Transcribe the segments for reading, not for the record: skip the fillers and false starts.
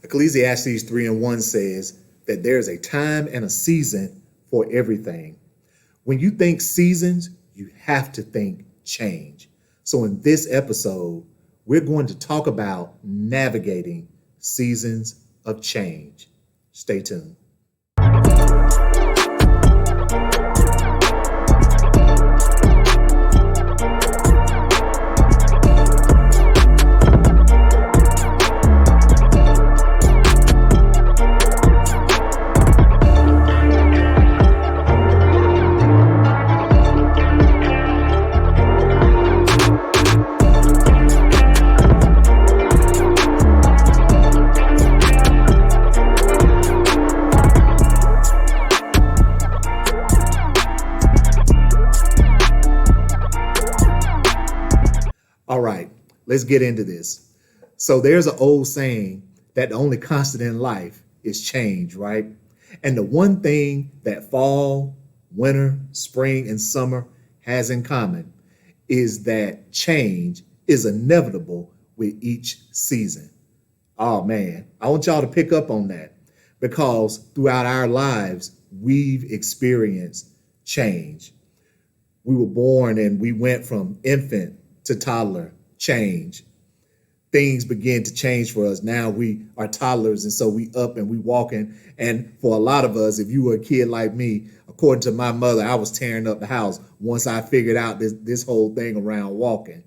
Ecclesiastes 3:1 says that there's a time and a season for everything. When you think seasons, you have to think change. So in this episode, we're going to talk about navigating seasons of change. Stay tuned. All right, let's get into this. So there's an old saying that the only constant in life is change, right? And the one thing that fall, winter, spring, and summer has in common is that change is inevitable with each season. Oh man, I want y'all to pick up on that because throughout our lives, we've experienced change. We were born and we went from infant to toddler, change. Things begin to change for us. Now we are toddlers, and so we up and we walking. And for a lot of us, if you were a kid like me, according to my mother, I was tearing up the house once I figured out this whole thing around walking.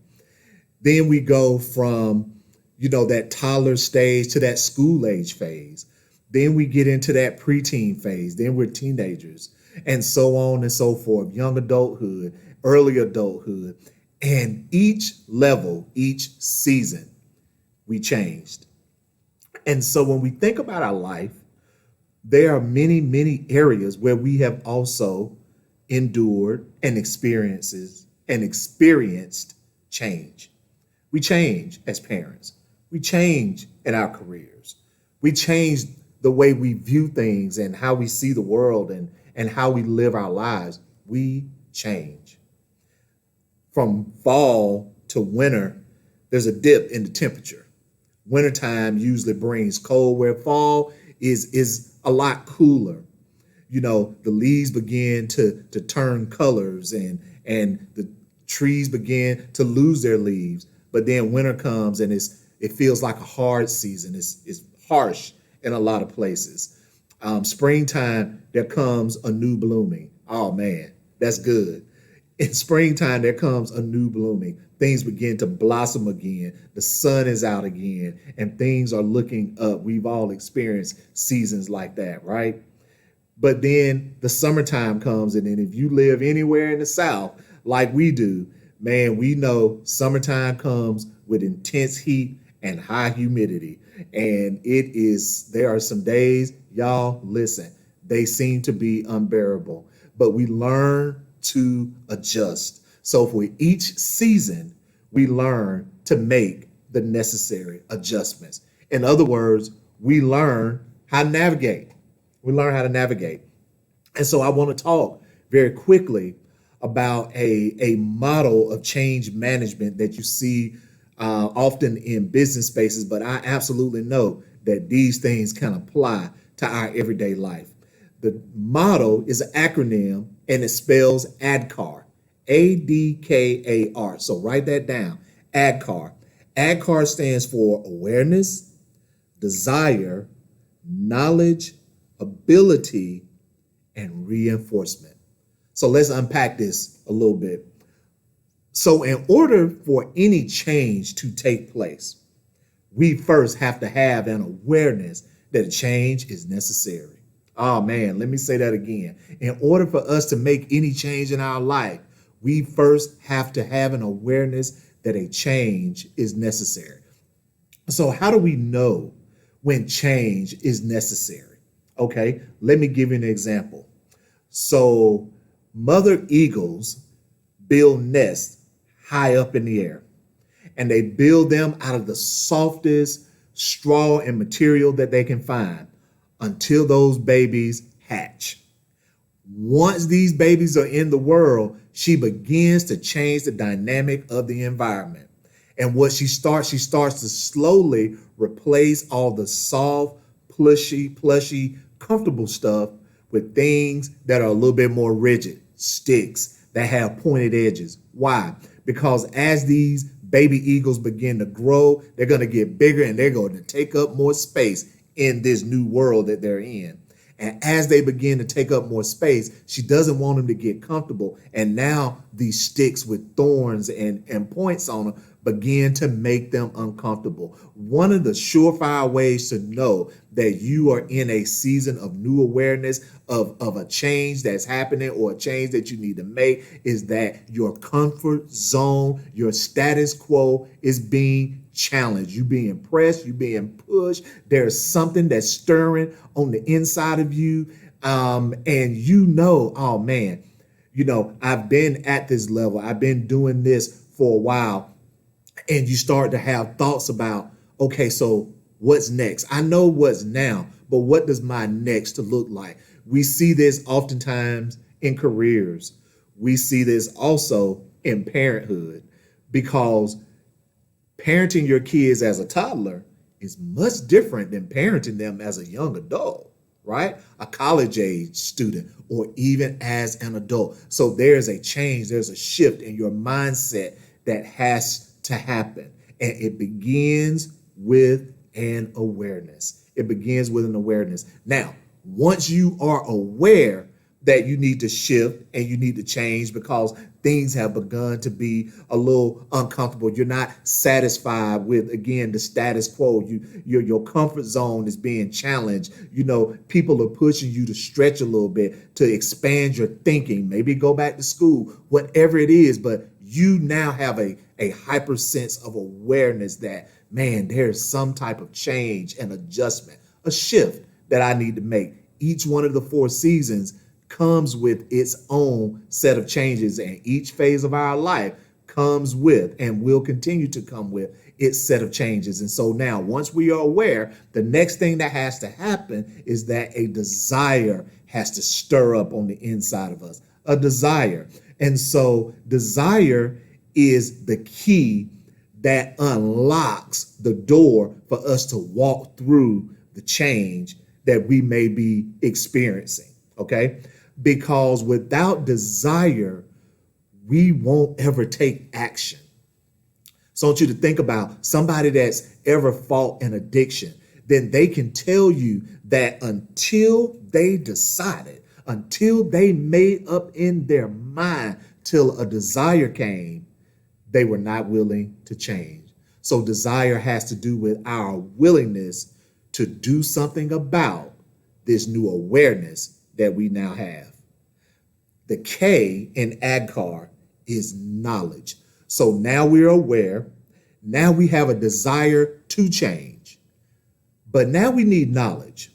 Then we go from, that toddler stage to that school age phase. Then we get into that preteen phase. Then we're teenagers, and so on and so forth. Young adulthood, early adulthood. And each level, each season, we changed. And so when we think about our life, there are many, many areas where we have also endured and experienced change. We change as parents. We change in our careers. We change the way we view things and how we see the world and how we live our lives. We change. From fall to winter, there's a dip in the temperature. Wintertime usually brings cold, where fall is a lot cooler. The leaves begin to turn colors and the trees begin to lose their leaves. But then winter comes and it feels like a hard season. It's harsh in a lot of places. Springtime, there comes a new blooming. Oh man, that's good. In springtime, there comes a new blooming. Things begin to blossom again. The sun is out again, and things are looking up. We've all experienced seasons like that, right? But then the summertime comes, and then if you live anywhere in the South like we do, man, we know summertime comes with intense heat and high humidity. And there are some days, y'all, listen, they seem to be unbearable, but we learn to adjust. So for each season, we learn to make the necessary adjustments. In other words, we learn how to navigate. We learn how to navigate. And so I want to talk very quickly about a model of change management that you see often in business spaces, but I absolutely know that these things can apply to our everyday life. The model is an acronym and it spells ADKAR, ADKAR. So write that down, ADKAR. ADKAR stands for awareness, desire, knowledge, ability, and reinforcement. So let's unpack this a little bit. So in order for any change to take place, we first have to have an awareness that a change is necessary. Oh man, let me say that again. In order for us to make any change in our life, we first have to have an awareness that a change is necessary. So how do we know when change is necessary? Okay, let me give you an example. So mother eagles build nests high up in the air, and they build them out of the softest straw and material that they can find until those babies hatch. Once these babies are in the world, she begins to change the dynamic of the environment. And what she starts to slowly replace all the soft, plushy, comfortable stuff with things that are a little bit more rigid, sticks that have pointed edges. Why? Because as these baby eagles begin to grow, they're going to get bigger and they're going to take up more space in this new world that they're in. And as they begin to take up more space, she doesn't want them to get comfortable. And now these sticks with thorns and points on them begin to make them uncomfortable. One of the surefire ways to know that you are in a season of new awareness of a change that's happening or a change that you need to make is that your comfort zone, your status quo is being challenged. You being pressed, you being pushed. There's something that's stirring on the inside of you. And you know, oh man, I've been at this level. I've been doing this for a while. And you start to have thoughts about, okay, so what's next? I know what's now, but what does my next look like? We see this oftentimes in careers. We see this also in parenthood, because parenting your kids as a toddler is much different than parenting them as a young adult, right? A college age student, or even as an adult. So there's a change, there's a shift in your mindset that has to happen. And it begins with an awareness. It begins with an awareness. Now, once you are aware that you need to shift and you need to change because things have begun to be a little uncomfortable. You're not satisfied with, again, the status quo. Your comfort zone is being challenged. People are pushing you to stretch a little bit, to expand your thinking, maybe go back to school, whatever it is. But you now have a hyper sense of awareness that, man, there's some type of change and adjustment, a shift that I need to make. Each one of the 4 seasons comes with its own set of changes, and each phase of our life comes with and will continue to come with its set of changes. And so now, once we are aware, the next thing that has to happen is that a desire has to stir up on the inside of us, a desire. And so desire is the key that unlocks the door for us to walk through the change that we may be experiencing, okay? Because without desire, we won't ever take action. So I want you to think about somebody that's ever fought an addiction. Then they can tell you that until they decided, until they made up in their mind, till a desire came, they were not willing to change. So desire has to do with our willingness to do something about this new awareness that we now have. The K in ADKAR is knowledge. So now we're aware. Now we have a desire to change. But now we need knowledge.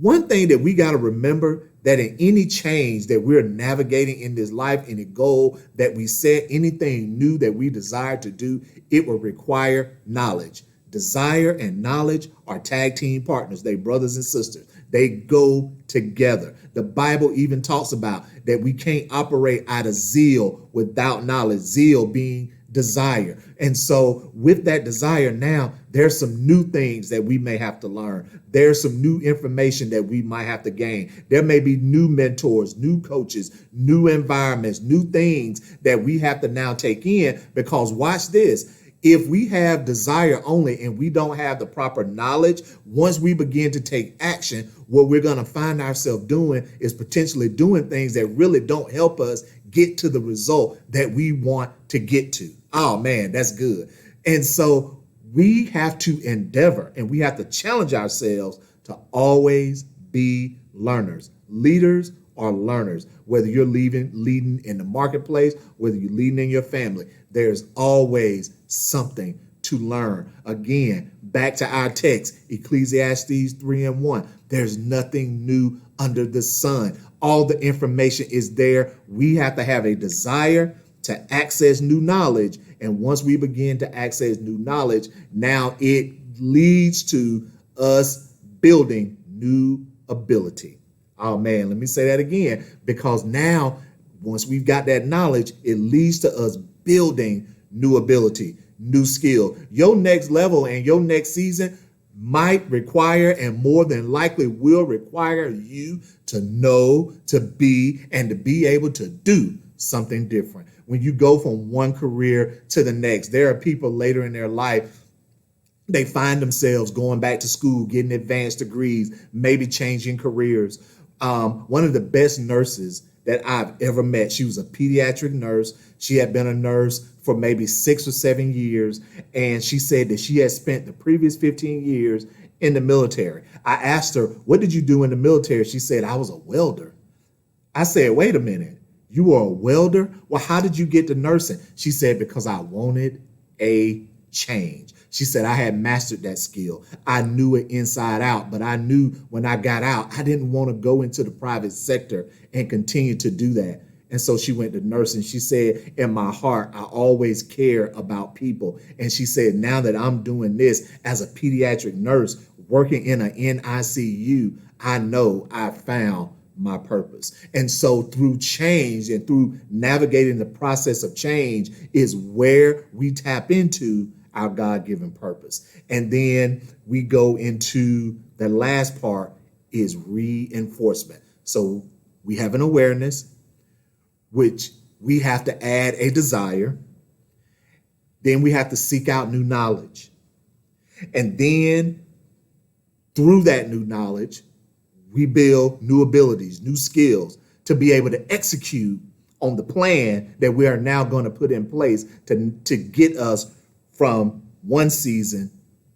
One thing that we got to remember, that in any change that we're navigating in this life, any goal that we set, anything new that we desire to do, it will require knowledge. Desire and knowledge are tag team partners. They brothers and sisters. They go together. The Bible even talks about that we can't operate out of zeal without knowledge, zeal being desire. And so with that desire now, there's some new things that we may have to learn. There's some new information that we might have to gain. There may be new mentors, new coaches, new environments, new things that we have to now take in, because watch this. If we have desire only and we don't have the proper knowledge, once we begin to take action, what we're going to find ourselves doing is potentially doing things that really don't help us get to the result that we want to get to. Oh man, that's good. And so we have to endeavor and we have to challenge ourselves to always be learners. Leaders are learners. Whether you're leading in the marketplace, whether you're leading in your family, there's always something to learn. Again, back to our text, Ecclesiastes 3:1. There's nothing new under the sun. All the information is there. We have to have a desire to access new knowledge. And once we begin to access new knowledge, now it leads to us building new ability. Oh man, let me say that again, because now once we've got that knowledge, it leads to us building new ability. new skill. Your next level and your next season might require, and more than likely will require, you to know, to be, and to be able to do something different. When you go from one career to the next, there are people later in their life, they find themselves going back to school, getting advanced degrees, maybe changing careers. One of the best nurses that I've ever met, she was a pediatric nurse. She had been a nurse for maybe 6 or 7 years. And she said that she had spent the previous 15 years in the military. I asked her, what did you do in the military? She said, I was a welder. I said, wait a minute, you were a welder? Well, how did you get to nursing? She said, because I wanted a change. She said, I had mastered that skill. I knew it inside out, but I knew when I got out, I didn't want to go into the private sector and continue to do that. And so she went to nursing. She said, in my heart, I always care about people. And she said, now that I'm doing this as a pediatric nurse, working in an NICU, I know I found my purpose. And so through change and through navigating the process of change is where we tap into our God-given purpose. And then we go into the last part is reinforcement. So we have an awareness, which we have to add a desire. Then we have to seek out new knowledge. And then through that new knowledge, we build new abilities, new skills to be able to execute on the plan that we are now going to put in place to get us from one season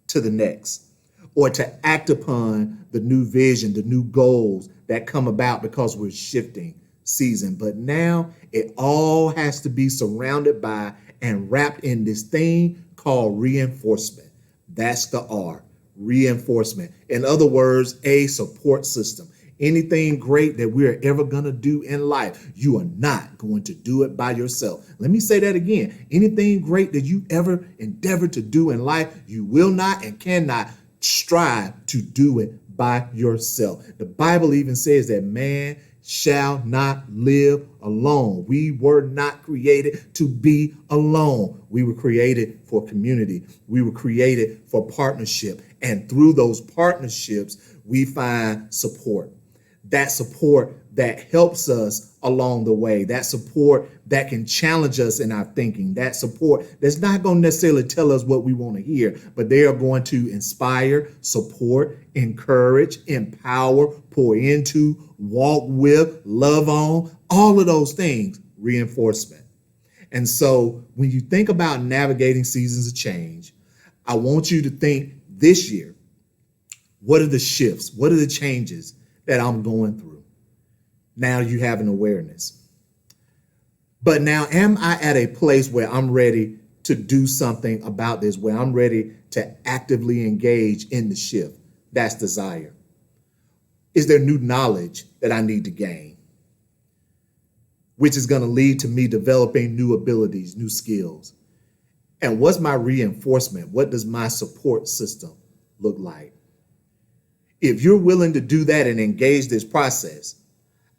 to the next, or to act upon the new vision, the new goals that come about because we're shifting season. But now it all has to be surrounded by and wrapped in this thing called reinforcement. That's the R, reinforcement. In other words, a support system. Anything great that we're ever going to do in life, you are not going to do it by yourself. Let me say that again. Anything great that you ever endeavor to do in life, you will not and cannot strive to do it by yourself. The Bible even says that man shall not live alone. We were not created to be alone. We were created for community. We were created for partnership. And through those partnerships, we find support. That support that helps us along the way, that support that can challenge us in our thinking, that support that's not going to necessarily tell us what we want to hear, but they are going to inspire, support, encourage, empower, pour into, walk with, love on, all of those things, reinforcement. And so when you think about navigating seasons of change, I want you to think this year, what are the shifts? What are the changes that I'm going through? Now you have an awareness. But now, am I at a place where I'm ready to do something about this, where I'm ready to actively engage in the shift? That's desire. Is there new knowledge that I need to gain, which is going to lead to me developing new abilities, new skills? And what's my reinforcement? What does my support system look like? If you're willing to do that and engage this process,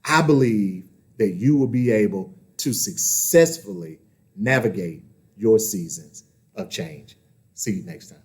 I believe that you will be able to successfully navigate your seasons of change. See you next time.